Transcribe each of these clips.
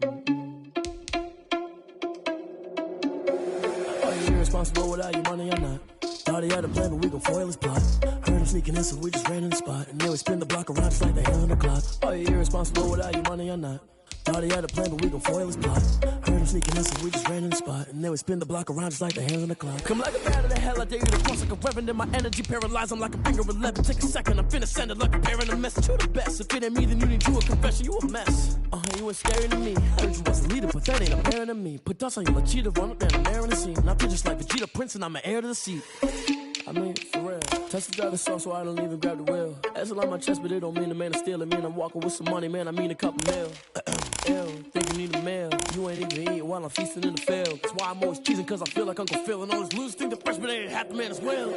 Are you irresponsible without your money or not? Thought he had a plan, but we gon' foil his plot. Heard him sneaking in, so we just ran in the spot. And then we spin the block around just like the hell in the clock. Are you irresponsible without your money or not? Thought he had a plan, but we gon' foil his plot. Heard him sneaking in, so we just ran in the spot. And then we spin the block around just like the hell in the clock. Come like a bat of the hell, I dare you to cross like a reverend. And my energy paralyzed, I'm like a finger 11. Take a second, I'm finna send it like a parent. A message, you the best. If it ain't me, then you need you a confession. You a mess. You ain't scary to me. Heard you was a leader, but that ain't apparent to me. Put dust on you like cheetah, run up there, I'm there in the scene. And I feel just like Vegeta Prince, and I'm an heir to the seat. I mean, for real. Touch the driver's sauce so I don't even grab the wheel. That's on my chest, but it don't mean the man is stealing. Man, I'm walking with some money, man, I mean a couple mil. Ew, think you need a meal. You ain't even eating while I'm feasting in the field. That's why I'm always cheesing, cause I feel like Uncle Phil. And all those losers think the freshman ain't half the man as well.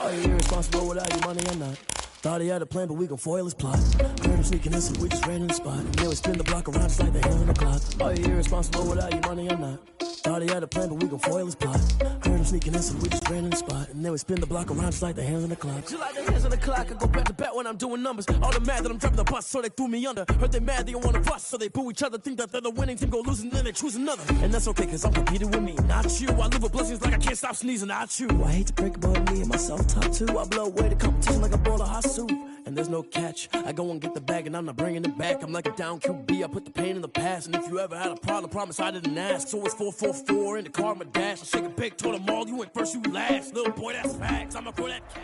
Are you irresponsible without your money or not? Thought he had a plan, but we gon' foil his plot. Heard him sneaking in, so we just ran in the spot. And then we spin the block around just like the hell in the clock. Are you irresponsible without your money or not? Thought he had a plan, but we gon' foil his plot. Heard him sneaking in, so we just ran in the spot. And then we spin the block around just like the hands on the clock. Just like the hands on the clock, I go back to back when I'm doing numbers. All the mad that I'm driving the bus, so they threw me under. Heard they mad, they don't wanna bust, so they boo each other. Think that they're the winning team, go losing, then they choose another. And that's okay, cause I'm competing with me, not you. I live with blessings like I can't stop sneezing, not you. I hate to break about me and my self-talk too. I blow away the competition like a bowl of hot soup. And there's no catch. I go and get the bag and I'm not bringing it back. I'm like a down QB, I put the pain in the past. And if you ever had a problem, promise I didn't ask. So it's 444 in the car, my dash. I shake a big, told them all, you went first, you last. Little boy, that's facts. I'ma throw that cash.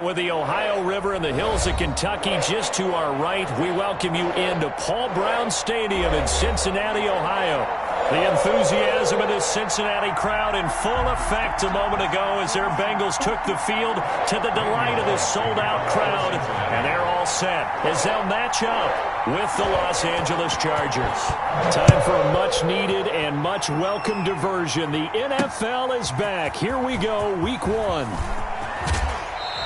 With the Ohio River and the hills of Kentucky just to our right, we welcome you into Paul Brown Stadium in Cincinnati, Ohio. The enthusiasm of this Cincinnati crowd in full effect a moment ago as their Bengals took the field to the delight of this sold-out crowd. And they're all set as they'll match up with the Los Angeles Chargers. Time for a much-needed and much-welcome diversion. The NFL is back. Here we go, Week 1.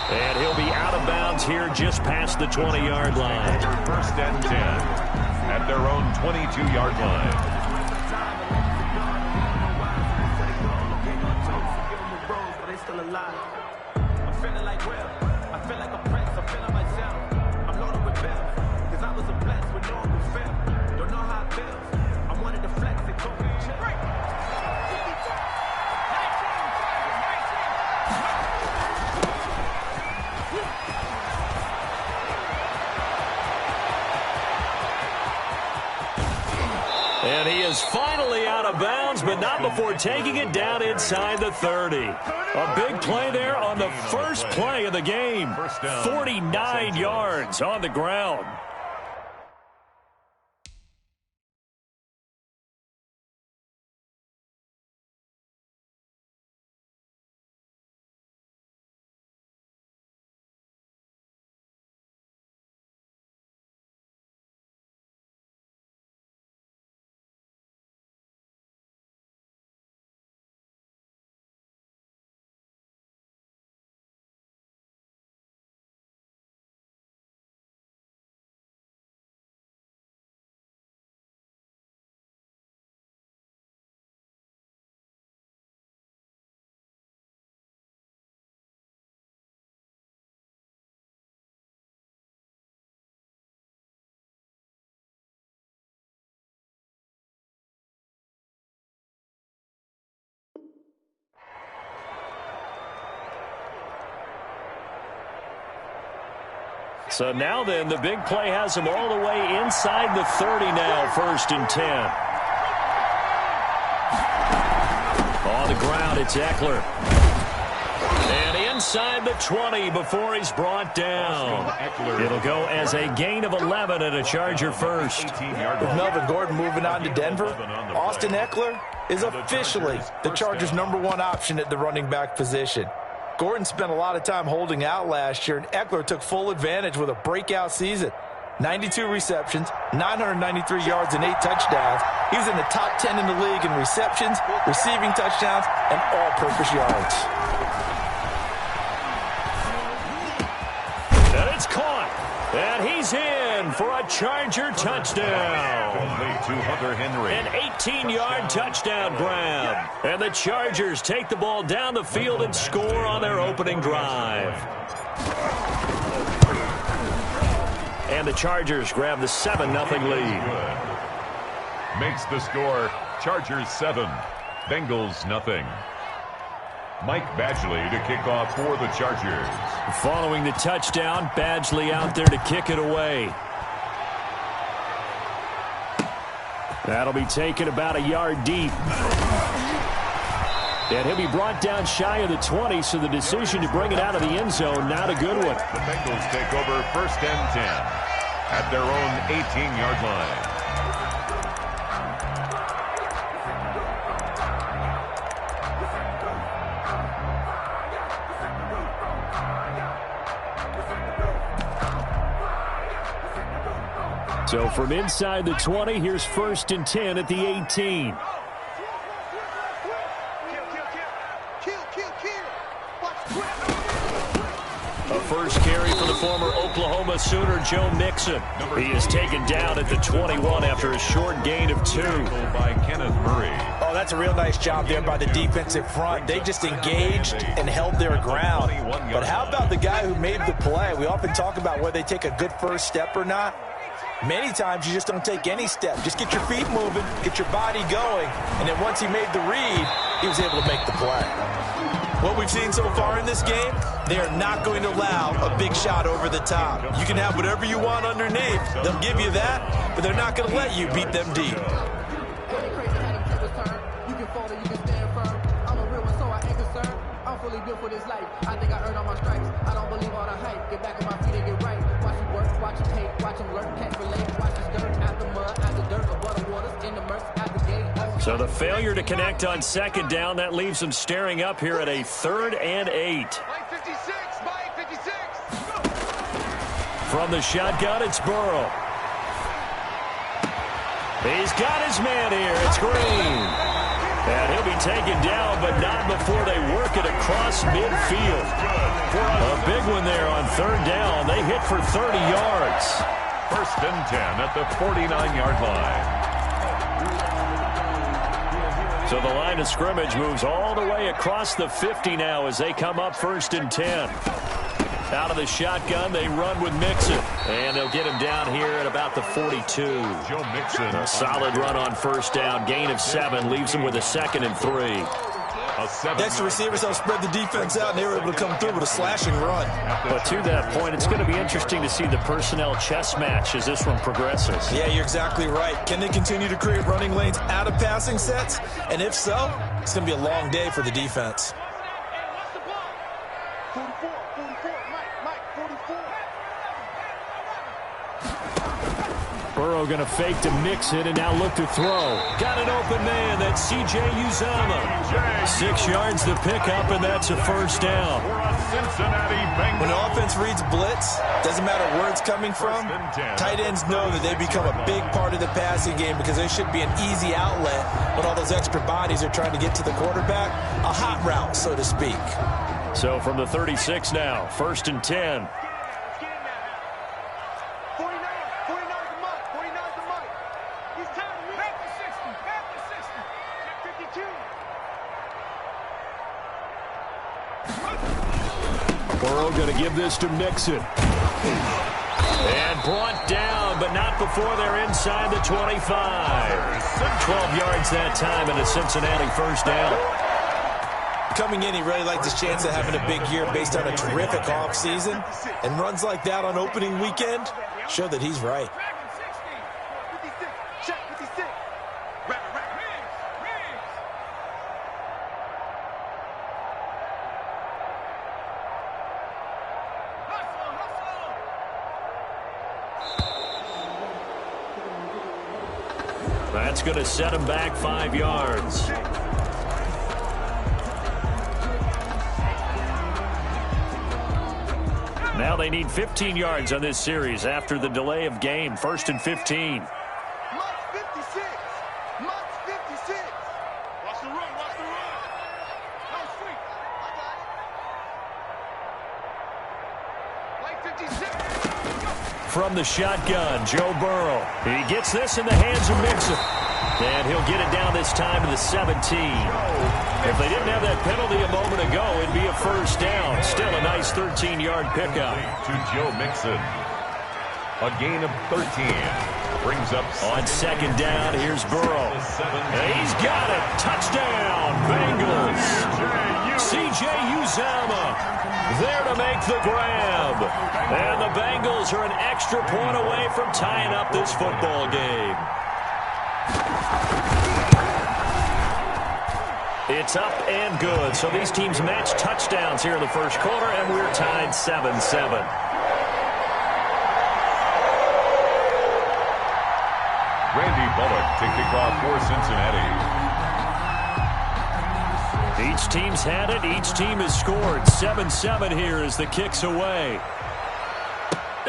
And he'll be out of bounds here just past the 20-yard line. First and 10 at their own 22-yard line. And he is finally out of bounds, but not before taking it down inside the 30. A big play there on the first play of the game. 49 yards on the ground. So now then, the big play has him all the way inside the 30 now, 1st and 10. On the ground, it's Eckler. And inside the 20 before he's brought down. It'll go as a gain of 11 and a Charger first. With Melvin Gordon moving on to Denver, Austin Eckler is officially the Chargers' #1 option at the running back position. Gordon spent a lot of time holding out last year, and Eckler took full advantage with a breakout season. 92 receptions, 993 yards, and 8 touchdowns. He was in the top 10 in the league in receptions, receiving touchdowns, and all-purpose yards. And it's caught. And he's in for a Charger touchdown. An 18-yard touchdown grab. And the Chargers take the ball down the field and score on their opening drive. And the Chargers grab the 7-0 lead. Makes the score Chargers 7, Bengals 0. Mike Badgley to kick off for the Chargers. Following the touchdown, Badgley out there to kick it away. That'll be taken about a yard deep. And he'll be brought down shy of the 20, so the decision to bring it out of the end zone, not a good one. The Bengals take over 1st and 10 at their own 18-yard line. So from inside the 20, here's 1st and 10 at the 18. A first carry for the former Oklahoma Sooner, Joe Mixon. He is taken down at the 21 after a short gain of 2. By Kenneth Murray. Oh, that's a real nice job there by the defensive front. They just engaged and held their ground. But how about the guy who made the play? We often talk about whether they take a good first step or not. Many times you just don't take any step. Just get your feet moving, get your body going, and then once he made the read, he was able to make the play. What we've seen so far in this game, they are not going to allow a big shot over the top. You can have whatever you want underneath. They'll give you that, but they're not going to let you beat them deep. I'm fully built for this life. I think I earned all my stripes. I don't believe all the hype. Get back on my feet and get right. Watch you work, watch you hate, watch them lurk, can't relate. Watch this dirt out the mud, out the dirt, above the waters, in the murks, out the gate. So the failure to connect on 2nd down, that leaves them staring up here at a 3rd and 8. Mike 56, Mike 56. From the shotgun, it's Burrow. He's got his man here. It's Green. And he'll be taken down, but not before they work it across midfield. A big one there on 3rd down. They hit for 30 yards. 1st and 10 at the 49-yard line. So the line of scrimmage moves all the way across the 50 now as they come up 1st and 10. Out of the shotgun, they run with Mixon. And they'll get him down here at about the 42. Joe Mixon. A solid run on 1st down. Gain of 7 leaves them with a 2nd and 3. Next, the receivers help spread the defense out, and they were able to come through with a slashing run. But to that point, it's going to be interesting to see the personnel chess match as this one progresses. Yeah, you're exactly right. Can they continue to create running lanes out of passing sets? And if so, it's going to be a long day for the defense. Burrow going to fake to Mixon and now look to throw. Got an open man. That's C.J. Uzomah. 6 yards to pick up, and that's a 1st down. When an offense reads blitz, doesn't matter where it's coming from, tight ends know that they become a big part of the passing game because there should be an easy outlet when all those extra bodies are trying to get to the quarterback. A hot route, so to speak. So from the 36 now, 1st and 10. Burrow going to give this to Mixon. And brought down, but not before they're inside the 25. 12 yards that time and a Cincinnati 1st down. Coming in, he really liked his chance of having a big year based on a terrific offseason. And runs like that on opening weekend show that he's right. That's going to set him back 5 yards. Now they need 15 yards on this series after the delay of game. 1st and 15. Mike 56. Mike 56. Watch the run. Watch the run. No sweep. I got it. Mike 56. From the shotgun, Joe Burrow. He gets this in the hands of Mixon. And he'll get it down this time to the 17. If they didn't have that penalty a moment ago, it'd be a 1st down. Still a nice 13-yard pickup. To Joe Mixon. A gain of 13. Brings up on second down. Here's Burrow. He's got it. Touchdown, Bengals. C.J. Uzomah there to make the grab. And the Bengals are an extra point away from tying up this football game. It's up and good. So these teams match touchdowns here in the first quarter, and we're tied 7-7. Randy Bullock to kick off for Cincinnati. Each team's had it. Each team has scored. 7-7 here as the kick's away.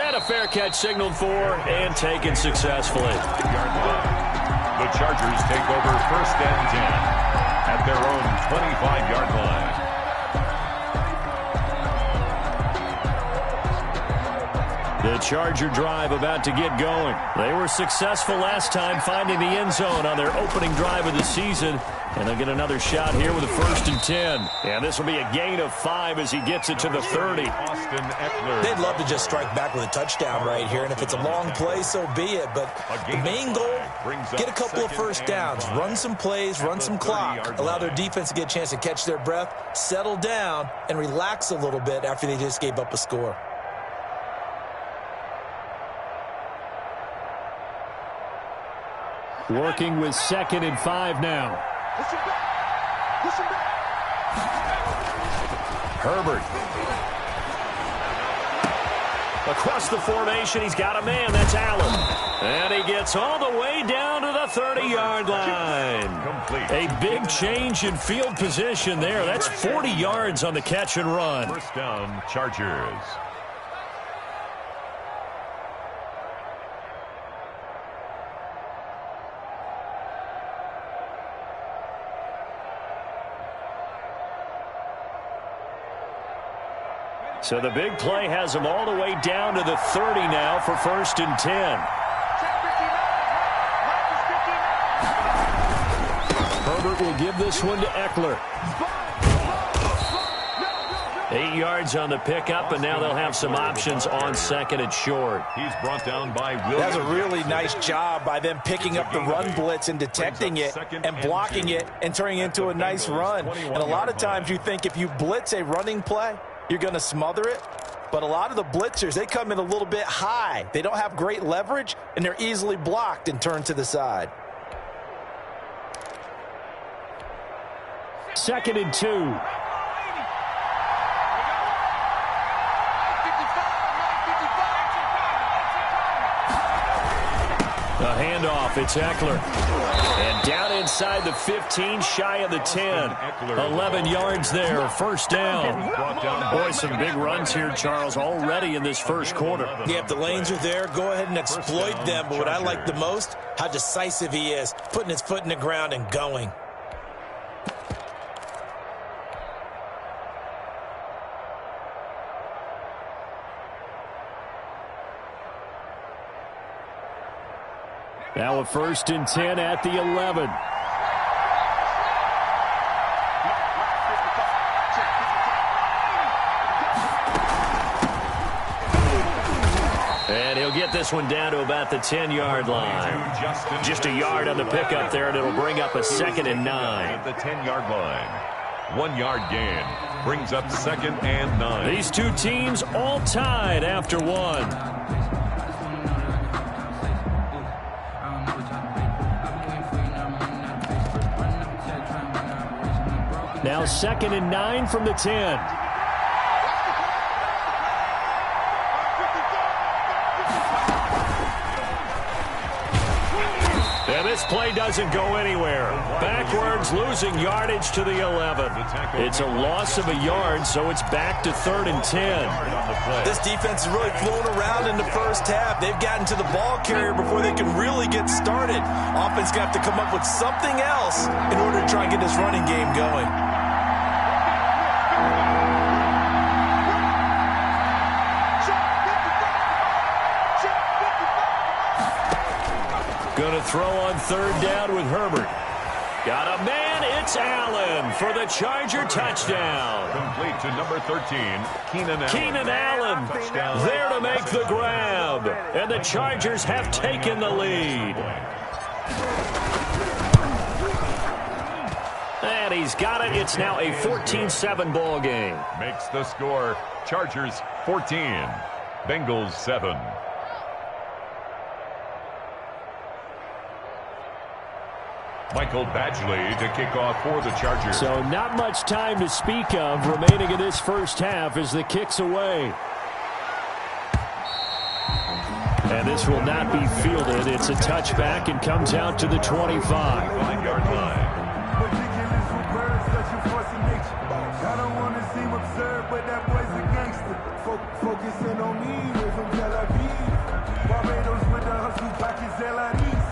And a fair catch signaled for and taken successfully. The Chargers take over 1st and 10 at their own 25-yard line. The Charger drive about to get going. They were successful last time finding the end zone on their opening drive of the season. And they'll get another shot here with a 1st and 10. And this will be a gain of 5 as he gets it to the 30. They'd love to just strike back with a touchdown right here. And if it's a long play, so be it. But the main goal, get a couple of first downs. Run some plays, run some clock. Allow their defense to get a chance to catch their breath, settle down, and relax a little bit after they just gave up a score. Working with 2nd and 5 now. Herbert. Across the formation, he's got a man. That's Allen. And he gets all the way down to the 30-yard line. A big change in field position there. That's 40 yards on the catch and run. 1st down, Chargers. So the big play has them all the way down to the 30 now for 1st and 10. Herbert will give this one to Eckler. 8 yards on the pickup, and now they'll have some options on 2nd and short. He's brought down by Williams. That's a really nice job by them picking up the run blitz and detecting it and blocking it and turning it into a nice run. And a lot of times you think if you blitz a running play, you're going to smother it. But a lot of the blitzers, they come in a little bit high. They don't have great leverage, and they're easily blocked and turned to the side. 2nd and 2. A handoff, it's Eckler. And down inside the 15, shy of the 10. 11 yards there, 1st down. Boy, some big runs here, Charles, already in this first quarter. Yeah, if the lanes are there, go ahead and exploit them. But what I like the most, how decisive he is, putting his foot in the ground and going. Now a 1st and 10 at the 11. And he'll get this one down to about the 10-yard line. Just a yard on the pickup there, and it'll bring up a 2nd and 9. At the 10-yard line. 1 yard gain. Brings up 2nd and 9. These two teams all tied after one. Now 2nd and 9 from the 10. And this play doesn't go anywhere. Backwards, losing yardage to the 11. It's a loss of a yard, so it's back to 3rd and 10. This defense is really flown around in the first half. They've gotten to the ball carrier before they can really get started. Offense going to have to come up with something else in order to try and get this running game going. Going to throw on 3rd down with Herbert. Got a man, it's Allen for the Charger touchdown. Complete to number 13, Keenan Allen there to make the grab. And the Chargers have taken the lead. And he's got it. It's now a 14-7 ball game. Makes the score. Chargers 14, Bengals 7. Michael Badgley to kick off for the Chargers. So not much time to speak of remaining in this first half as the kick's away. And this will not be fielded. It's a touchback and comes out to the 25. 5-yard line. I don't want to seem absurd, but that boy's a gangster. Focusing on me, we're from Tel Aviv. Barbados with the hustle pockets, LIDs.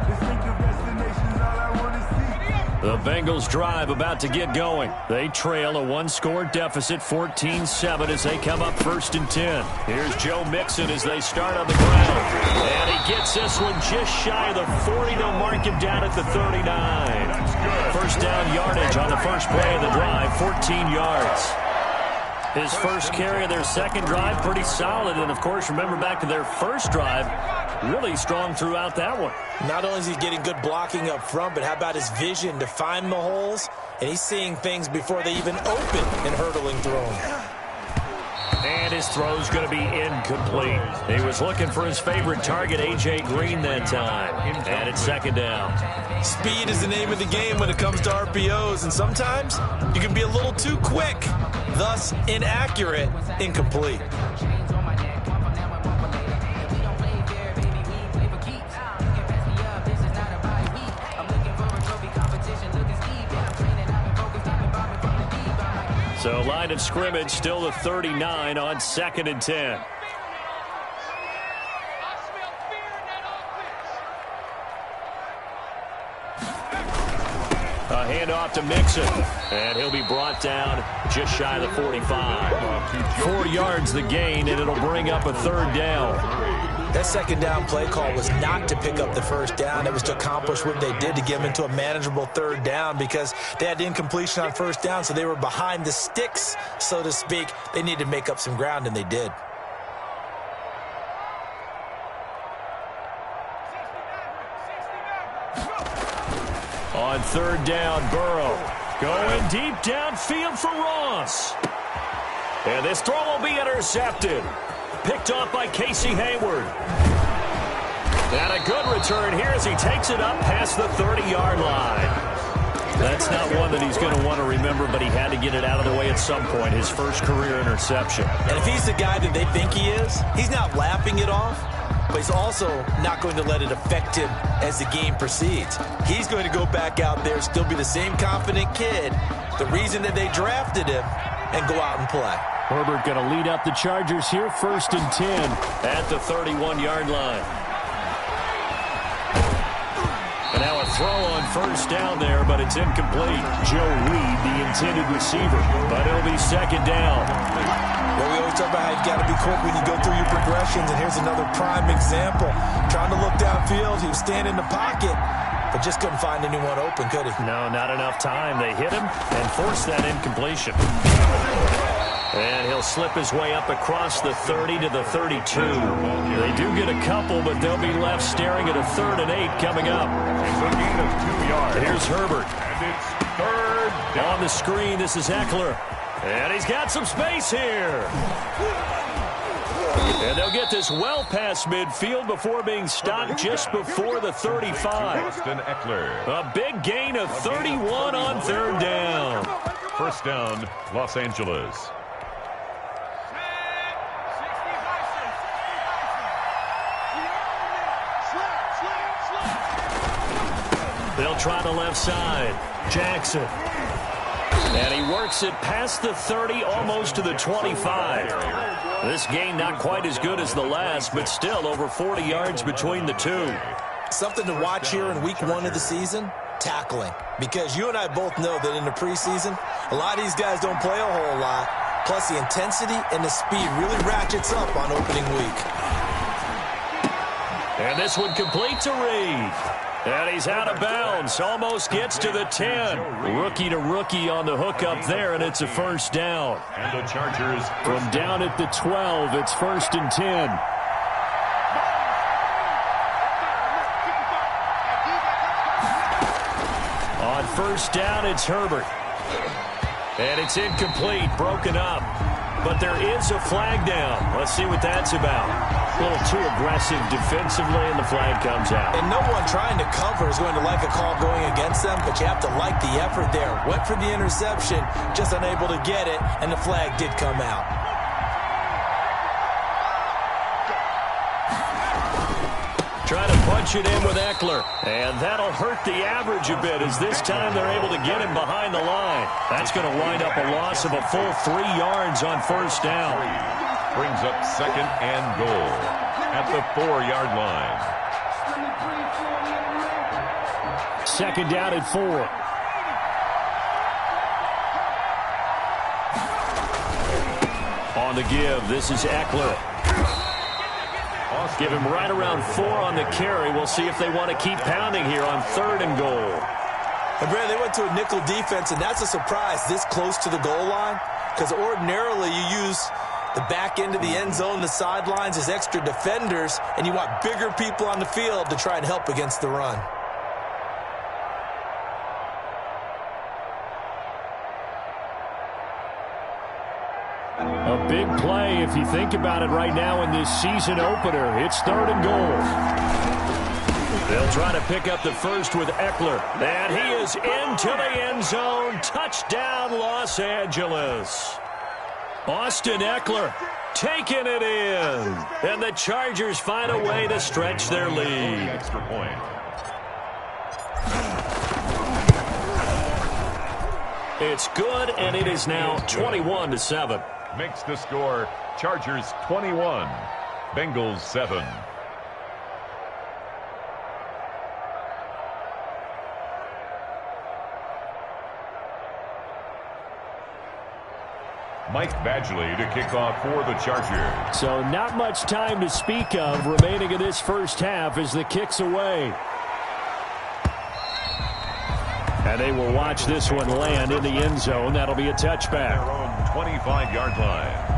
Distinctive destinations, all I want to see. The Bengals drive about to get going. They trail a one-score deficit, 14-7, as they come up 1st and 10. Here's Joe Mixon as they start on the ground. And he gets this one just shy of the 40. They'll mark him down at the 39. First down yardage on the first play of the drive, 14 yards. His first carry of their second drive, pretty solid. And, of course, remember back to their first drive, really strong throughout that one. Not only is he getting good blocking up front, but how about his vision to find the holes? And he's seeing things before they even open and hurdling through them. And his throw's going to be incomplete. He was looking for his favorite target, A.J. Green, that time. And it's second down. Speed is the name of the game when it comes to RPOs, and sometimes you can be a little too quick, thus inaccurate, incomplete. So line of scrimmage still the 39 on 2nd and 10. A handoff to Mixon, and he'll be brought down just shy of the 45. 4 yards the gain, and it'll bring up a 3rd down. That second down play call was not to pick up the first down. It was to accomplish what they did to get them into a manageable 3rd down because they had incompletion on first down, so they were behind the sticks, so to speak. They needed to make up some ground, and they did. On 3rd down, Burrow going deep downfield for Ross. And this throw will be intercepted. Picked off by Casey Hayward. And a good return here as he takes it up past the 30-yard line. That's not one that he's going to want to remember, but he had to get it out of the way at some point, his first career interception. And if he's the guy that they think he is, he's not lapping it off, but he's also not going to let it affect him as the game proceeds. He's going to go back out there, still be the same confident kid, the reason that they drafted him, and go out and play. Herbert going to lead up the Chargers here, 1st and 10 at the 31-yard line. And now a throw on 1st down there, but it's incomplete. Joe Reed, the intended receiver, but it'll be 2nd down. Well, we always talk about how you've got to be quick when you go through your progressions, and here's another prime example. Trying to look downfield, he was standing in the pocket, but just couldn't find anyone open, could he? No, not enough time. They hit him and forced that incompletion. And he'll slip his way up across the 30 to the 32. They do get a couple, but they'll be left staring at a 3rd and 8 coming up. It's a gain of 2 yards. Here's Herbert. And it's 3rd down. On the screen, this is Eckler. And he's got some space here. And they'll get this well past midfield before being stopped just before the 35. Austin Eckler. A big gain of 31 on 3rd down. First down, Los Angeles. They'll try the left side. Jackson. And he works it past the 30, almost to the 25. This gain not quite as good as the last, but still over 40 yards between the two. Something to watch here in week 1 of the season, tackling. Because you and I both know that in the preseason, a lot of these guys don't play a whole lot. Plus the intensity and the speed really ratchets up on opening week. And this one complete to Reed. And he's out of bounds. Almost gets to the 10. Rookie to rookie on the hook up there, and it's a first down. And the Chargers from down at the 12, it's 1st and 10. On first down, it's Herbert. And it's incomplete, broken up. But there is a flag down. Let's see what that's about. A little too aggressive defensively, and the flag comes out. And no one trying to cover is going to like a call going against them, but you have to like the effort there. Went for the interception, just unable to get it, and the flag did come out. Trying to punch it in with Eckler. And that'll hurt the average a bit, as this time they're able to get him behind the line. That's going to wind up a loss of a full 3 yards on first down. Brings up 2nd and goal at the 4-yard line. 2nd down at 4. On the give, this is Eckler. Give him right around 4 on the carry. We'll see if they want to keep pounding here on 3rd and goal. And Brad, they went to a nickel defense, and that's a surprise this close to the goal line, because ordinarily you use the back end of the end zone, the sidelines as extra defenders, and you want bigger people on the field to try and help against the run. A big play if you think about it right now in this season opener. It's 3rd and goal. They'll try to pick up the first with Eckler. And he is into the end zone. Touchdown, Los Angeles. Austin Eckler taking it in. And the Chargers find a way to stretch their lead. Extra point. It's good, and it is now 21-7. Makes the score Chargers 21, Bengals 7. Mike Badgley to kick off for the Chargers. So not much time to speak of remaining in this first half as the kick's away. And they will watch this one land in the end zone. That'll be a touchback. Their own 25-yard line.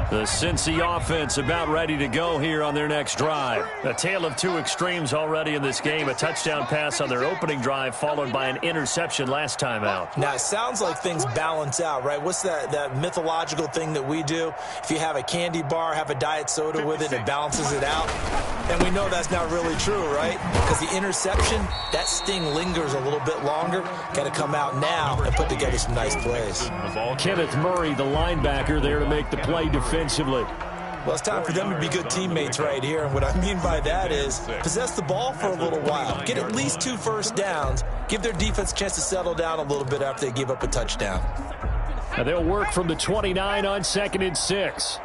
The Cincy offense about ready to go here on their next drive. A tale of 2 extremes already in this game. A touchdown pass on their opening drive followed by an interception last time out. Now, it sounds like things balance out, right? What's that mythological thing that we do? If you have a candy bar, have a diet soda with it, it balances it out. And we know that's not really true, right? Because the interception, that sting lingers a little bit longer. Got to come out now and put together some nice plays. Kenneth Murray, the linebacker, there to make the play defensively. Well, it's time for them to be good teammates right here. And what I mean by that is possess the ball for a little while. Get at least 2 first downs. Give their defense a chance to settle down a little bit after they give up a touchdown. And they'll work from the 29 on 2nd and 6.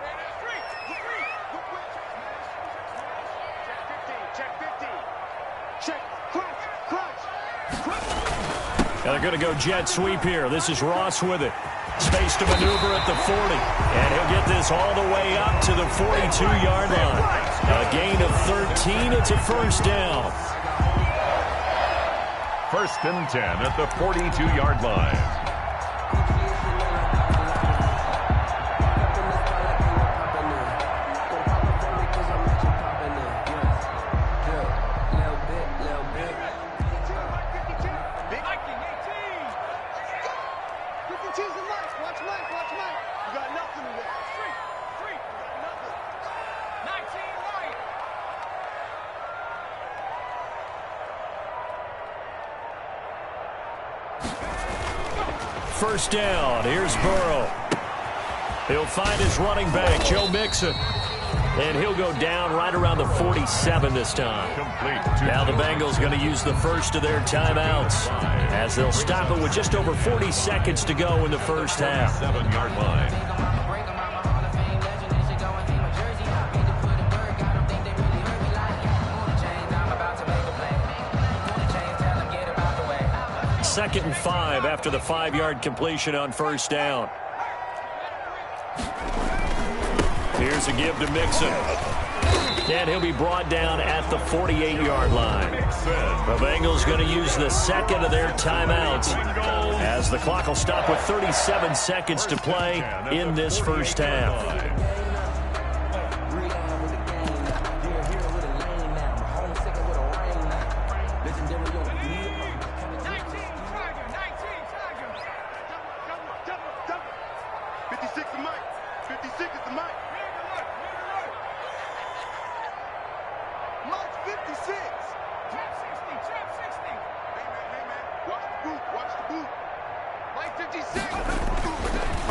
And they're going to go jet sweep here. This is Ross with it. Space to maneuver at the 40. And he'll get this all the way up to the 42-yard line. A gain of 13. It's a first down. 1st and 10 at the 42-yard line. First down. Here's Burrow. He'll find his running back, Joe Mixon. And he'll go down right around the 47 this time. Now the Bengals going to use the first of their timeouts as they'll stop it with just over 40 seconds to go in the first half. 7-yard line. 2nd and 5 after the 5-yard completion on first down. Here's a give to Mixon. And he'll be brought down at the 48-yard line. The Bengals going to use the second of their timeouts as the clock will stop with 37 seconds to play in this first half.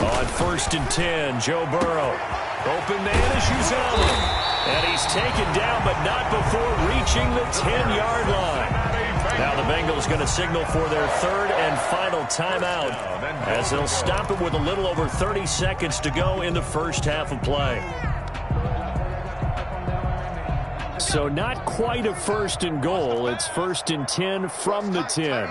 On 1st and 10, Joe Burrow. Open man is Uzomah. And he's taken down, but not before reaching the 10-yard line. Now the Bengals going to signal for their 3rd and final timeout as they'll stop it with a little over 30 seconds to go in the first half of play. So not quite a 1st and goal. It's 1st and 10 from the 10.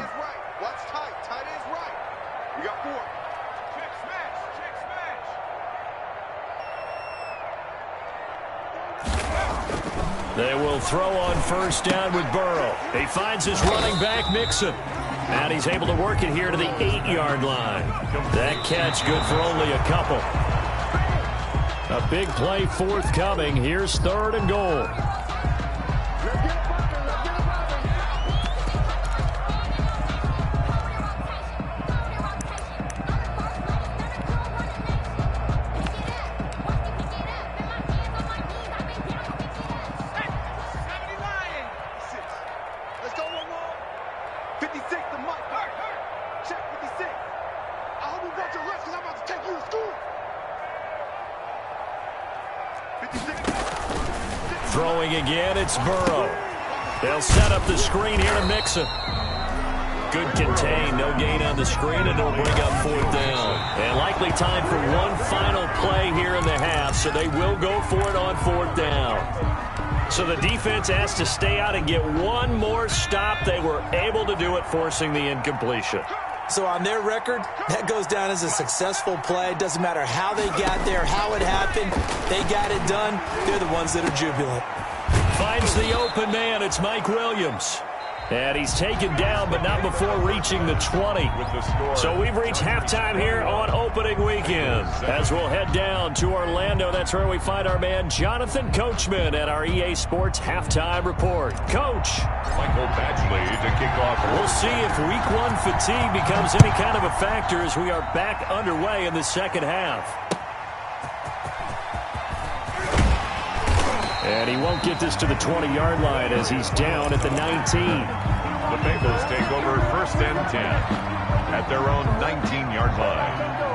They will throw on first down with Burrow. He finds his running back, Mixon. And he's able to work it here to the 8-yard line. That catch good for only a couple. A big play forthcoming. Here's 3rd and goal. Throwing again, it's Burrow. They'll set up the screen here to Mixon. Good contain, no gain on the screen, and it'll bring up 4th down. And likely time for one final play here in the half, so they will go for it on 4th down. So the defense has to stay out and get one more stop. They were able to do it, forcing the incompletion. So on their record, that goes down as a successful play. Doesn't matter how they got there, how it happened. They got it done. They're the ones that are jubilant. Finds the open man. It's Mike Williams. And he's taken down, but not before reaching the 20. So we've reached halftime here on opening weekend. As we'll head down to Orlando, that's where we find our man Jonathan Coachman at our EA Sports Halftime Report. Coach. Michael Badgley to kick off. We'll see if Week 1 fatigue becomes any kind of a factor as we are back underway in the second half. And he won't get this to the 20-yard line as he's down at the 19. The Bengals take over 1st and 10 at their own 19-yard line.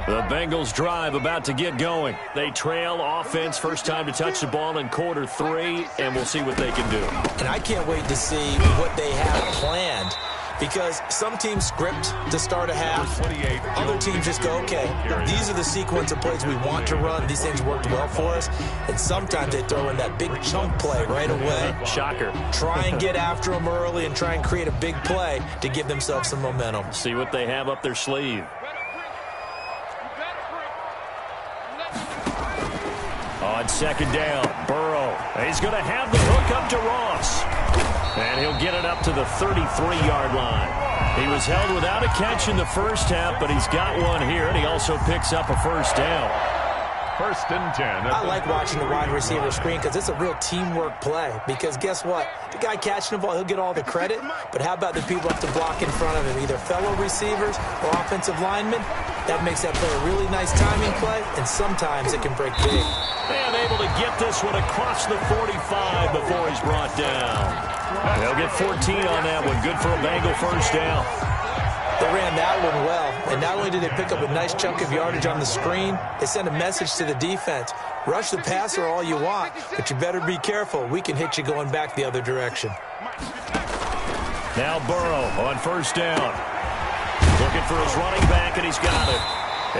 The Bengals drive about to get going. They trail offense, first time to touch the ball in quarter 3, and we'll see what they can do. And I can't wait to see what they have planned, because some teams script to start a half. Other teams just go, okay, these are the sequence of plays we want to run. These things worked well for us. And sometimes they throw in that big chunk play right away. Shocker. Try and get after them early and try and create a big play to give themselves some momentum. See what they have up their sleeve. On second down, Burrow. He's going to have the hook up to Ross. And he'll get it up to the 33-yard line. He was held without a catch in the first half, but he's got one here, and he also picks up a first down. 1st and 10. I like watching the wide receiver screen because it's a real teamwork play. Because guess what? The guy catching the ball, he'll get all the credit. But how about the people up to block in front of him, either fellow receivers or offensive linemen? That makes that play a really nice timing play, and sometimes it can break big. And able to get this one across the 45 before he's brought down. They'll get 14 on that one. Good for a Bengal first down. They ran that one well, and not only did they pick up a nice chunk of yardage on the screen, they sent a message to the defense. Rush the passer all you want, but you better be careful. We can hit you going back the other direction. Now Burrow on first down. Looking for his running back, and he's got it.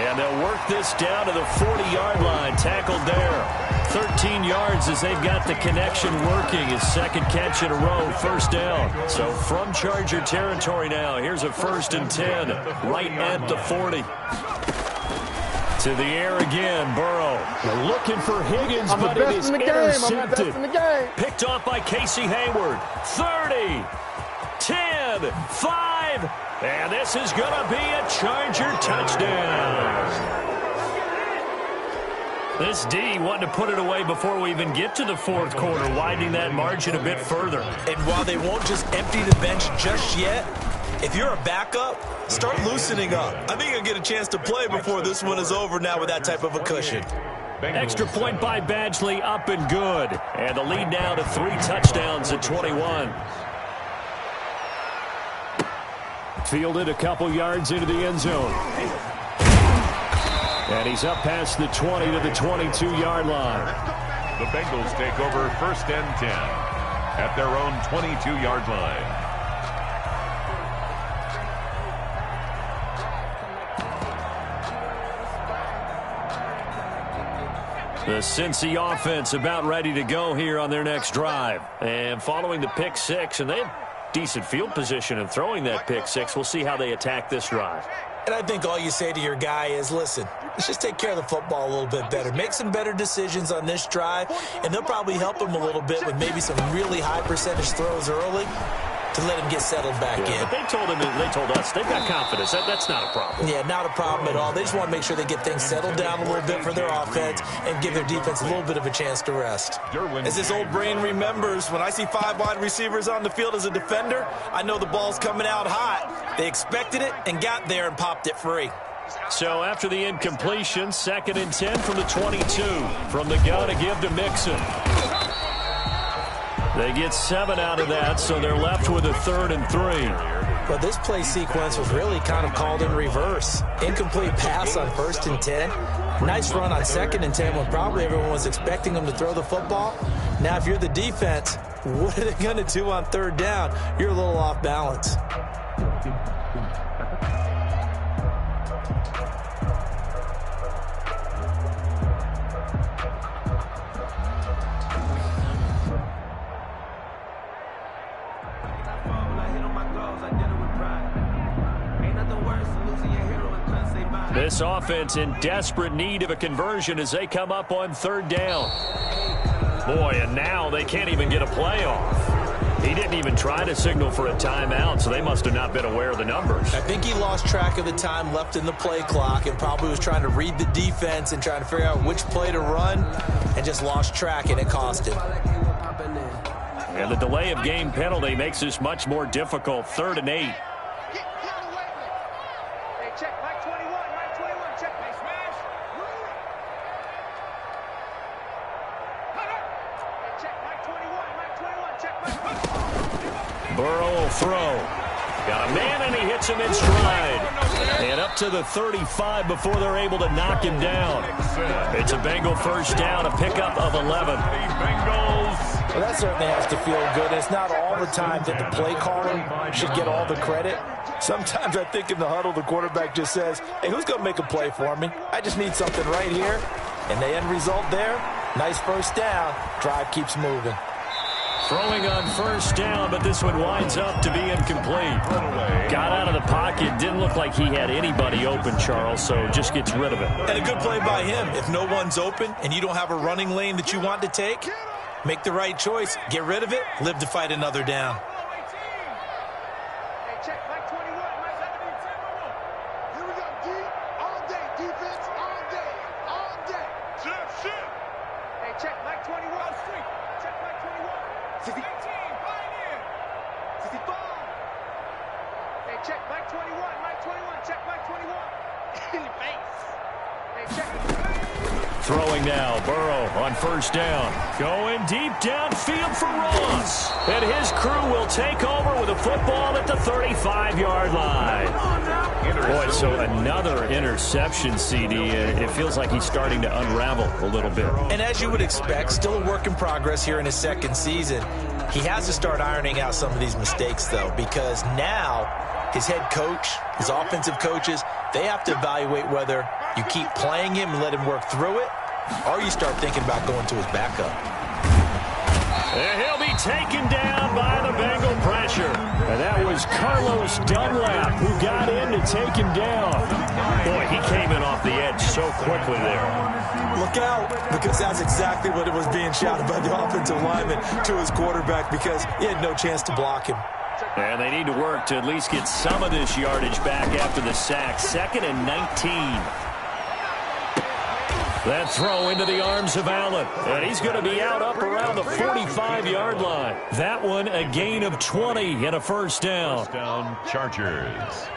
And they'll work this down to the 40-yard line. Tackled there. 13 yards as they've got the connection working. His second catch in a row, first down. So from Charger territory now, here's a 1st and 10, right at the 40. To the air again, Burrow. They're looking for Higgins, but it is intercepted. Picked off by Casey Hayward. 30, 10, 5, and this is going to be a Charger touchdown. This D wanted to put it away before we even get to the fourth quarter, widening that margin a bit further. And while they won't just empty the bench just yet, if you're a backup, start loosening up. I think you'll get a chance to play before this one is over now with that type of a cushion. Extra point by Badgley, up and good. And the lead now to 3 touchdowns at 21. Fielded a couple yards into the end zone. And he's up past the 20 to the 22-yard line. The Bengals take over 1st and 10 at their own 22-yard line. The Cincy offense about ready to go here on their next drive. And following the pick 6, and they have decent field position in throwing that pick 6. We'll see how they attack this drive. And I think all you say to your guy is, listen, let's just take care of the football a little bit better. Make some better decisions on this drive, and they'll probably help him a little bit with maybe some really high percentage throws early to let him get settled back in. But they told us they've got confidence. That's not a problem. Yeah, not a problem at all. They just want to make sure they get things settled down a little bit for their offense and give their defense a little bit of a chance to rest. As this old brain remembers, when I see 5 wide receivers on the field as a defender, I know the ball's coming out hot. They expected it and got there and popped it free. So after the incompletion, 2nd and 10 from the 22. From the gun to give to Mixon. They get 7 out of that, so they're left with a 3rd and 3. But this play sequence was really kind of called in reverse. Incomplete pass on 1st and 10. Nice run on 2nd and 10 when probably everyone was expecting them to throw the football. Now, if you're the defense, what are they going to do on 3rd down? You're a little off balance. This offense in desperate need of a conversion as they come up on 3rd down. Boy, and now they can't even get a play off. He didn't even try to signal for a timeout, so they must have not been aware of the numbers. I think he lost track of the time left in the play clock and probably was trying to read the defense and trying to figure out which play to run and just lost track, and it cost him. And the delay of game penalty makes this much more difficult. 3rd and 8. Burrow will throw. Got a man, and he hits him in stride. And up to the 35 before they're able to knock him down. It's a Bengal 1st down, a pickup of 11. Well, that certainly has to feel good. It's not all the time that the play caller should get all the credit. Sometimes I think in the huddle, the quarterback just says, hey, who's going to make a play for me? I just need something right here. And the end result there, nice 1st down. Drive keeps moving. Throwing on 1st down, but this one winds up to be incomplete. Got out of the pocket. Didn't look like he had anybody open, Charles, so just gets rid of it. And a good play by him. If no one's open and you don't have a running lane that you want to take, make the right choice. Get rid of it. Live to fight another down. Throwing now, Burrow on 1st down. Going deep downfield for Ross. And his crew will take over with a football at the 35-yard line. Boy, so another interception, CD. It feels like he's starting to unravel a little bit. And as you would expect, still a work in progress here in his 2nd season. He has to start ironing out some of these mistakes, though, because now his head coach, his offensive coaches, they have to evaluate whether you keep playing him and let him work through it, or you start thinking about going to his backup. And he'll be taken down by the Bengal pressure. And that was Carlos Dunlap who got in to take him down. Boy, he came in off the edge so quickly there. Look out, because that's exactly what it was being shouted by the offensive lineman to his quarterback, because he had no chance to block him. And they need to work to at least get some of this yardage back after the sack. 2nd and 19. That throw into the arms of Allen. And he's going to be out up around the 45-yard line. That one a gain of 20 and a first down. First down, Chargers.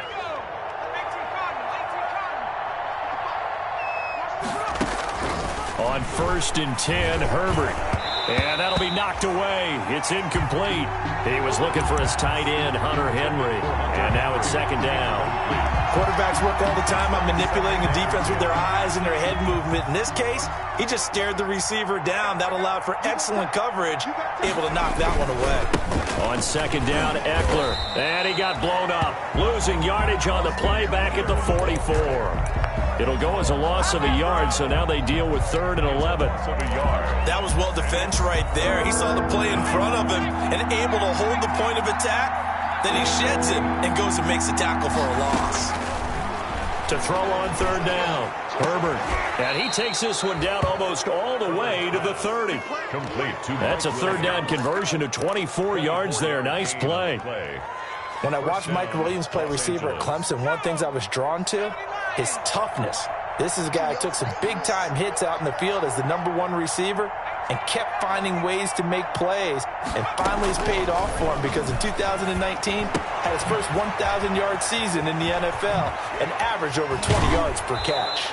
On 1st and 10, Herbert. And that'll be knocked away. It's incomplete. He was looking for his tight end, Hunter Henry. And now it's 2nd down. Quarterbacks work all the time on manipulating a defense with their eyes and their head movement. In this case, he just stared the receiver down. That allowed for excellent coverage, able to knock that one away. On 2nd down, Eckler. And he got blown up. Losing yardage on the play back at the 44. It'll go as a loss of a yard, so now they deal with 3rd and 11. That was well defense right there. He saw the play in front of him and able to hold the point of attack. Then he sheds him and goes and makes a tackle for a loss. To throw on 3rd down, Herbert. And he takes this one down almost all the way to the 30. Complete. That's a 3rd down conversion of 24 yards there. Nice play. When I watched Mike Williams play receiver at Clemson, one of the things I was drawn to, his toughness. This is a guy who took some big-time hits out in the field as the #1 receiver and kept finding ways to make plays, and finally it's paid off for him because in 2019 had his first 1,000-yard season in the NFL and averaged over 20 yards per catch.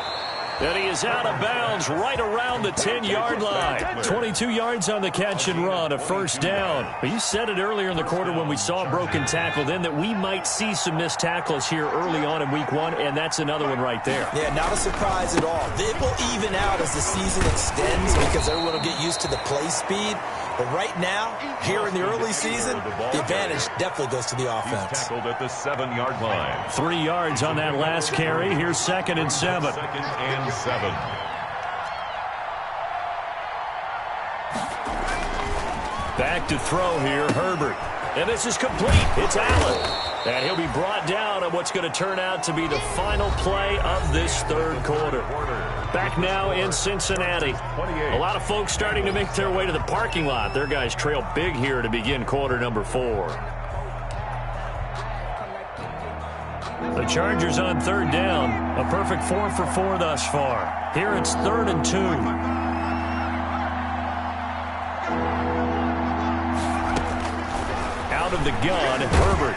And he is out of bounds right around the 10-yard line. 22 yards on the catch and run, a first down. But you said it earlier in the quarter when we saw a broken tackle then that we might see some missed tackles here early on in week 1, and that's another one right there. Yeah, not a surprise at all. It will even out as the season extends because everyone will get used to the play speed. But right now, here in the early season, the advantage definitely goes to the offense. Tackled at the 7-yard line. 3 yards on that last carry. Here's 2nd and 7. 2nd and 7. Back to throw here, Herbert. And this is complete. It's Allen. And he'll be brought down on what's going to turn out to be the final play of this 3rd quarter. Back now in Cincinnati. A lot of folks starting to make their way to the parking lot. Their guys trail big here to begin quarter number 4. The Chargers on 3rd down. A perfect 4 for 4 thus far. Here it's 3rd and 2. Out of the gun, Herbert.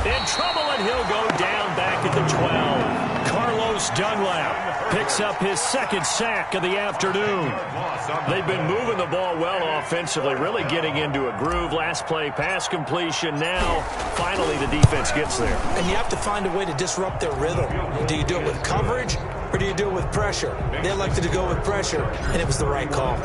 In trouble, and he'll go down back at the 12. Carlos Dunlap picks up his 2nd sack of the afternoon. They've been moving the ball well offensively, really getting into a groove. Last play, pass completion. Now, finally, the defense gets there. And you have to find a way to disrupt their rhythm. Do you do it with coverage, or do you do it with pressure? They elected to go with pressure, and it was the right call.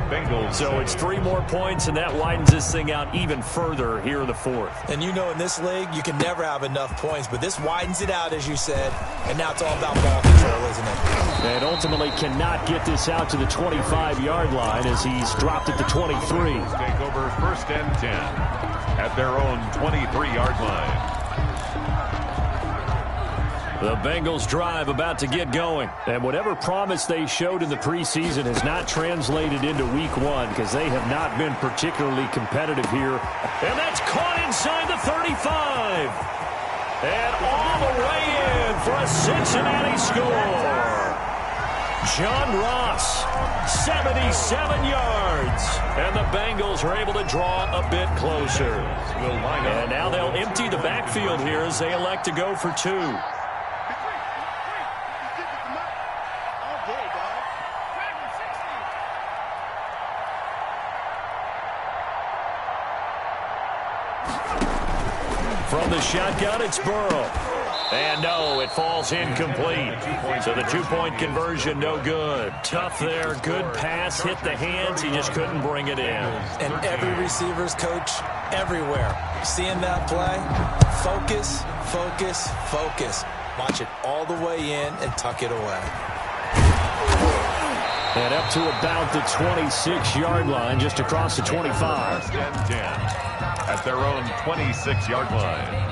Bengals. So it's 3 more points, and that widens this thing out even further here in the 4th. And you know in this league, you can never have enough points, but this widens it out, as you said, and now it's all about ball control, isn't it? And ultimately cannot get this out to the 25-yard line as he's dropped at the 23. Take over 1st and 10 at their own 23-yard line. The Bengals drive about to get going. And whatever promise they showed in the preseason has not translated into week 1 because they have not been particularly competitive here. And that's caught inside the 35. And all the way in for a Cincinnati score. John Ross, 77 yards. And the Bengals are able to draw a bit closer. And now they'll empty the backfield here as they elect to go for 2. From the shotgun, it's Burrow. And no, it falls incomplete. So the two-point conversion, no good. Tough there, good pass, hit the hands, he just couldn't bring it in. And every receiver's coach everywhere. Seeing that play, focus, focus, focus. Watch it all the way in and tuck it away. And up to about the 26-yard line, just across the 25. 10 at their own 26-yard line.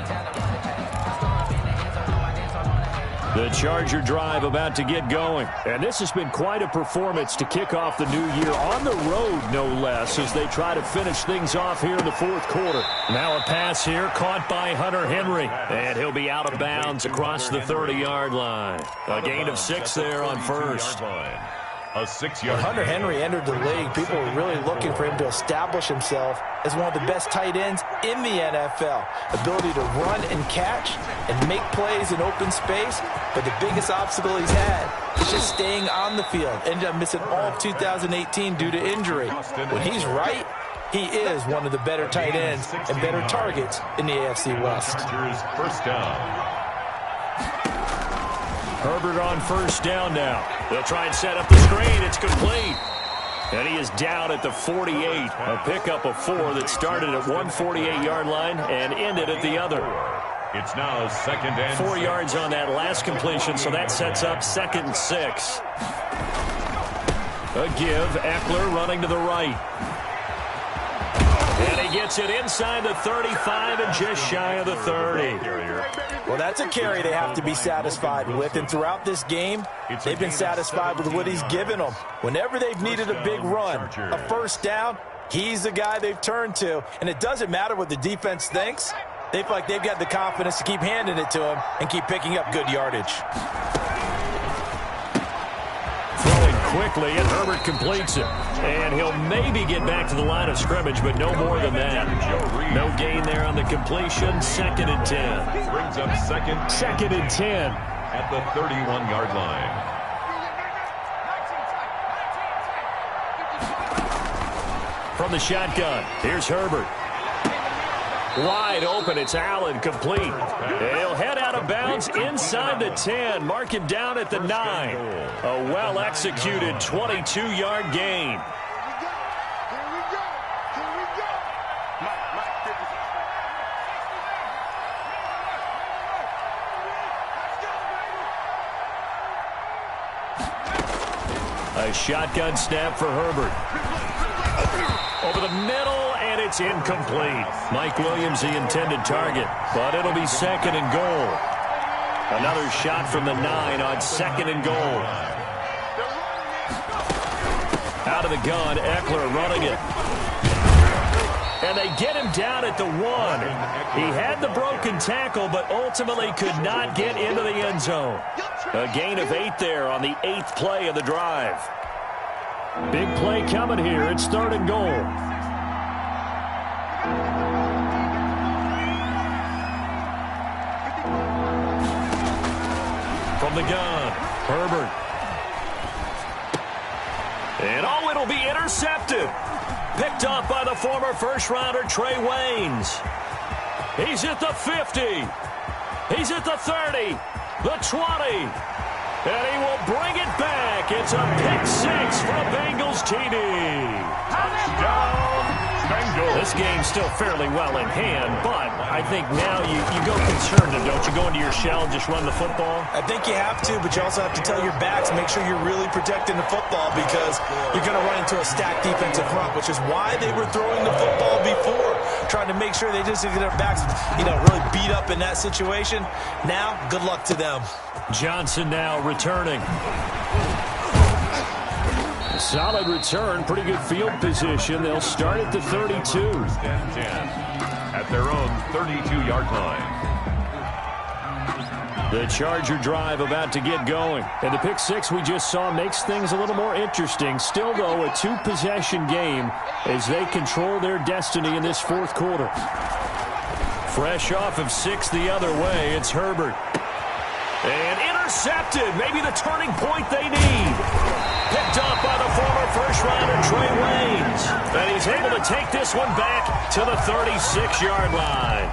The Charger drive about to get going. And this has been quite a performance to kick off the new year on the road, no less, as they try to finish things off here in the fourth quarter. Now a pass here caught by Hunter Henry. And he'll be out of bounds across the 30-yard line. A gain of 6 there on first. A 6-yard. When Hunter Henry entered the league, people were really looking for him to establish himself as one of the best tight ends in the NFL. Ability to run and catch and make plays in open space. But the biggest obstacle he's had is just staying on the field. Ended up missing all of 2018 due to injury. When he's right, he is one of the better tight ends and better targets in the AFC West. First down. Herbert on first down now. They'll try and set up the screen. It's complete. And he is down at the 48. A pickup of 4 that started at 148-yard line and ended at the other. It's now 2nd and 4 yards on that last completion, so that sets up 2nd and 6. A give. Eckler running to the right. And he gets it inside the 35 and just shy of the 30. Well, that's a carry they have to be satisfied with. And throughout this game, they've been satisfied with what he's given them. Whenever they've needed a big run, a first down, he's the guy they've turned to. And it doesn't matter what the defense thinks. They feel like they've got the confidence to keep handing it to him and keep picking up good yardage. Throwing quickly, and Herbert completes it. And he'll maybe get back to the line of scrimmage, but no more than that. No gain there on the completion. 2nd and 10. Brings up 2nd and 10. At the 31-yard line. From the shotgun, here's Herbert. Wide open, it's Allen, complete. He'll head out of bounds inside the 10. Mark him down at the 9. A well-executed 22-yard gain. A shotgun snap for Herbert. Over the middle, and it's incomplete. Mike Williams, the intended target, but it'll be 2nd and goal. Another shot from the 9 on 2nd and goal. Out of the gun, Eckler running it. And they get him down at the 1. He had the broken tackle, but ultimately could not get into the end zone. A gain of 8 there on the 8th play of the drive. Big play coming here. It's 3rd and goal. From the gun, Herbert. And it'll be intercepted. Picked off by the former first-rounder Trey Waynes. He's at the 50. He's at the 30, the 20. And he will bring it back. It's a pick 6 for a Bengals TD. Touchdown, Bengals. This game's still fairly well in hand, but I think now you go conservative, don't you? Go into your shell and just run the football? I think you have to, but you also have to tell your backs, make sure you're really protecting the football because you're going to run into a stacked defensive front, which is why they were throwing the football before, trying to make sure they just get their backs, really beat up in that situation. Now, good luck to them. Johnson now returning. Solid return, pretty good field position. They'll start at the 32. 10 at their own 32-yard line. The Charger drive about to get going. And the pick 6 we just saw makes things a little more interesting. Still, though, a 2-possession game as they control their destiny in this fourth quarter. Fresh off of 6 the other way, it's Herbert. And intercepted. Maybe the turning point they need. Picked off by the former first-rounder Trey Waynes. And he's able to take this one back to the 36-yard line.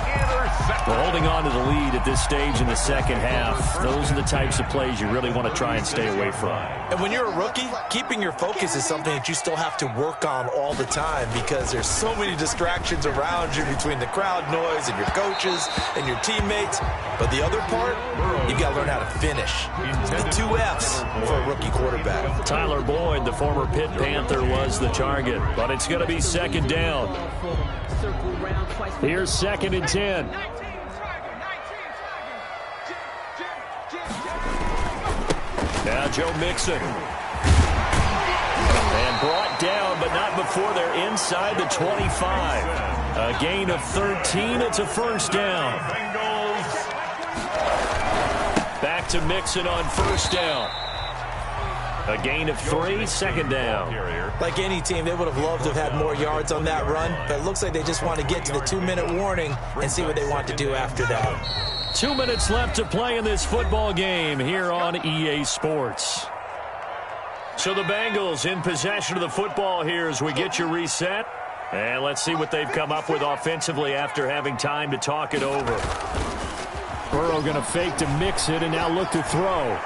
Well, holding on to the lead at this stage in the second half, those are the types of plays you really want to try and stay away from. And when you're a rookie, keeping your focus is something that you still have to work on all the time because there's so many distractions around you between the crowd noise and your coaches and your teammates. But the other part, you've got to learn how to finish. The 2 F's for a rookie quarterback. Tyler Boyd, the former Pitt Panther, was the target, but it's going to be second down. Here's 2nd and 10. Now Joe Mixon. And brought down, but not before they're inside the 25. A gain of 13. It's a first down. Back to Mixon on first down. A gain of 3, second down. Like any team, they would have loved to have had more yards on that run, but it looks like they just want to get to the 2-minute warning and see what they want to do after that. 2 minutes left to play in this football game here on EA Sports. So the Bengals in possession of the football here as we get you reset. And let's see what they've come up with offensively after having time to talk it over. Burrow going to fake to mix it and now look to throw.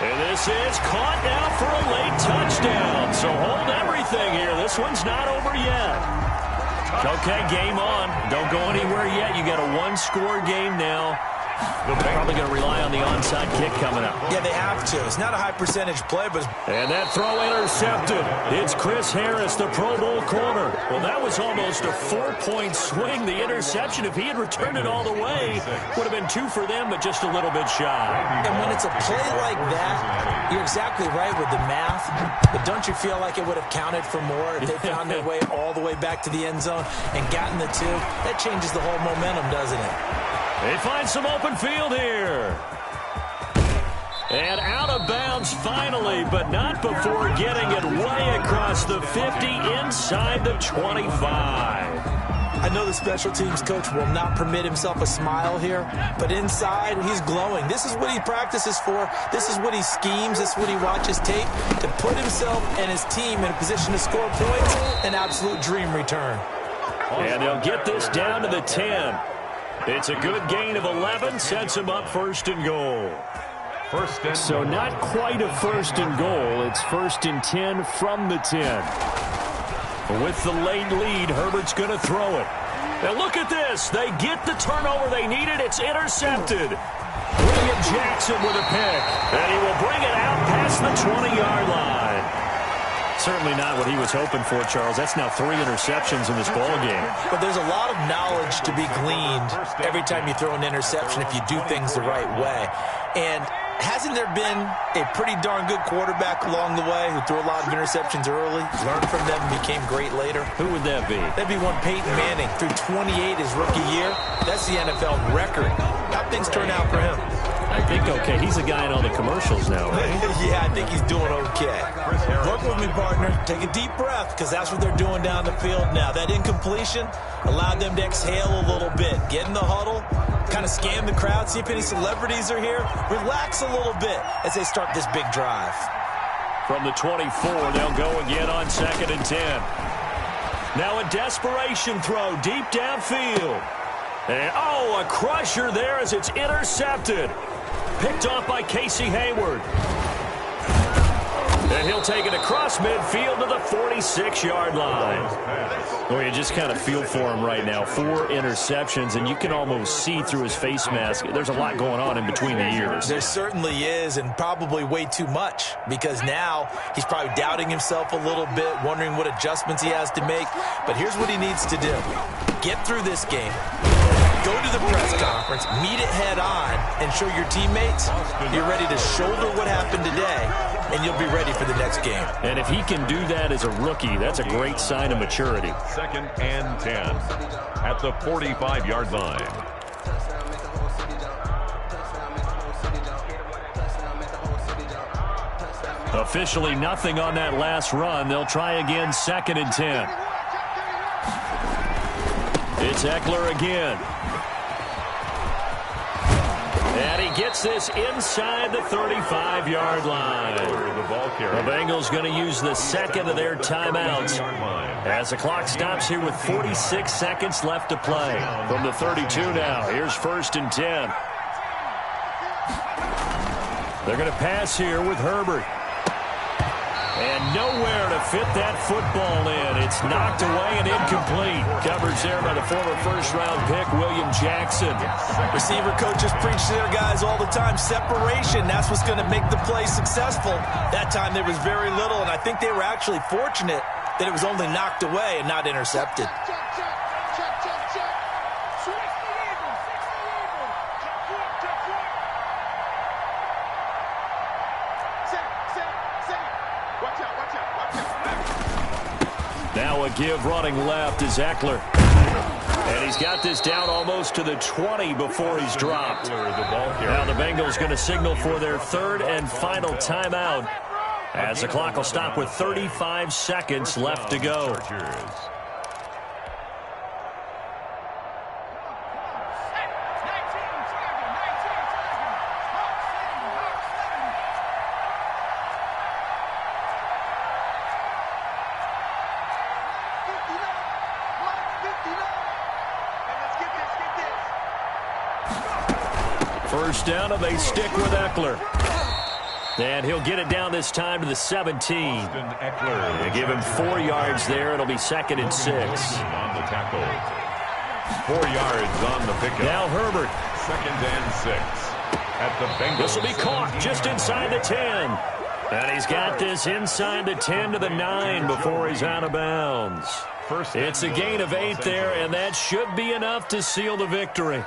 And this is caught now for a late touchdown. So hold everything here. This one's not over yet. Okay, game on. Don't go anywhere yet. You got a 1-score game now. They're probably going to rely on the onside kick coming up. Yeah, they have to. It's not a high-percentage play, but... And that throw intercepted. It's Chris Harris, the Pro Bowl corner. Well, that was almost a 4-point swing. The interception, if he had returned it all the way, would have been 2 for them, but just a little bit shy. And when it's a play like that, you're exactly right with the math, but don't you feel like it would have counted for more if they found their way all the way back to the end zone and gotten the 2? That changes the whole momentum, doesn't it? They find some open field here. And out of bounds finally, but not before getting it way across the 50 inside the 25. I know the special teams coach will not permit himself a smile here, but inside, he's glowing. This is what he practices for. This is what he schemes. This is what he watches tape to put himself and his team in a position to score points. An absolute dream return. And they'll get this down to the 10. It's a good gain of 11, sets him up 1st and goal. So not quite a 1st and goal. It's 1st and 10 from the 10. With the late lead, Herbert's going to throw it. And look at this. They get the turnover they needed. It's intercepted. William Jackson with a pick. And he will bring it out past the 20-yard line. Certainly not what he was hoping for, Charles. That's now 3 interceptions in this ball game. But there's a lot of knowledge to be gleaned every time you throw an interception if you do things the right way. And hasn't there been a pretty darn good quarterback along the way who threw a lot of interceptions early, learned from them, and became great later? Who would that be? That'd be one Peyton Manning. Threw 28 his rookie year. That's the NFL record. How things turn out for him? I think okay. He's a guy in all the commercials now, right? Yeah, I think he's doing okay. Work with me, partner. Take a deep breath, because that's what they're doing down the field now. That incompletion allowed them to exhale a little bit. Get in the huddle, kind of scan the crowd, see if any celebrities are here. Relax a little bit as they start this big drive. From the 24, they'll go again on 2nd and 10. Now a desperation throw deep downfield. And, a crusher there as it's intercepted. Picked off by Casey Hayward. And he'll take it across midfield to the 46-yard line. Well, you just kind of feel for him right now. 4 interceptions, and you can almost see through his face mask. There's a lot going on in between the ears. There certainly is, and probably way too much, because now he's probably doubting himself a little bit, wondering what adjustments he has to make. But here's what he needs to do. Get through this game. Go to the press conference, meet it head on, and show your teammates you're ready to shoulder what happened today, and you'll be ready for the next game. And if he can do that as a rookie, that's a great sign of maturity. 2nd and 10 at the 45-yard line. Officially nothing on that last run. They'll try again 2nd and 10. It's Eckler again. And he gets this inside the 35-yard line. The Bengals going to use the second of their timeouts as the clock stops here with 46 seconds left to play. From the 32 now, here's 1st and 10. They're going to pass here with Herbert. And nowhere to fit that football in. It's knocked away and incomplete. Coverage there by the former first-round pick, William Jackson. Receiver coaches preach to their guys all the time. Separation, that's what's going to make the play successful. That time there was very little, and I think they were actually fortunate that it was only knocked away and not intercepted. Now a give running left is Eckler. And he's got this down almost to the 20 before he's dropped. Now the Bengals going to signal for their 3rd and final timeout as the clock will stop with 35 seconds left to go. First down, and they stick with Eckler. And he'll get it down this time to the 17. They give him 4 yards there. It'll be 2nd and 6. On the tackle. 4 yards on the pickup. Now Herbert. 2nd and 6. At the Bengals. This will be caught just inside the 10. And he's got this inside the 10 to the 9 before he's out of bounds. It's a gain of 8 there, and that should be enough to seal the victory.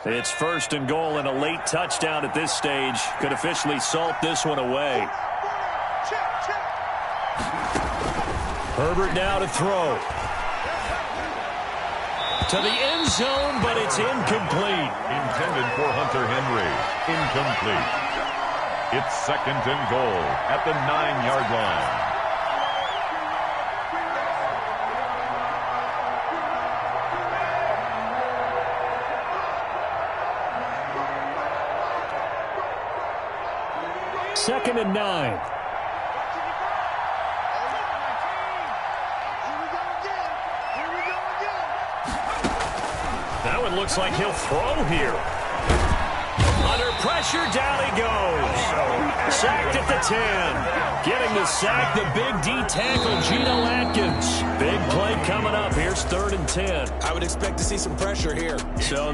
It's 1st and goal, and a late touchdown at this stage could officially salt this one away. Herbert now to throw. To the end zone, but it's incomplete. Intended for Hunter Henry. Incomplete. It's 2nd and goal at the 9-yard line. Second and 9. That one looks like he'll throw here. Under pressure, down he goes. Sacked at the 10. Getting the sack, the big D tackle, Geno Atkins. Big play coming up. Here's 3rd and 10. I would expect to see some pressure here. So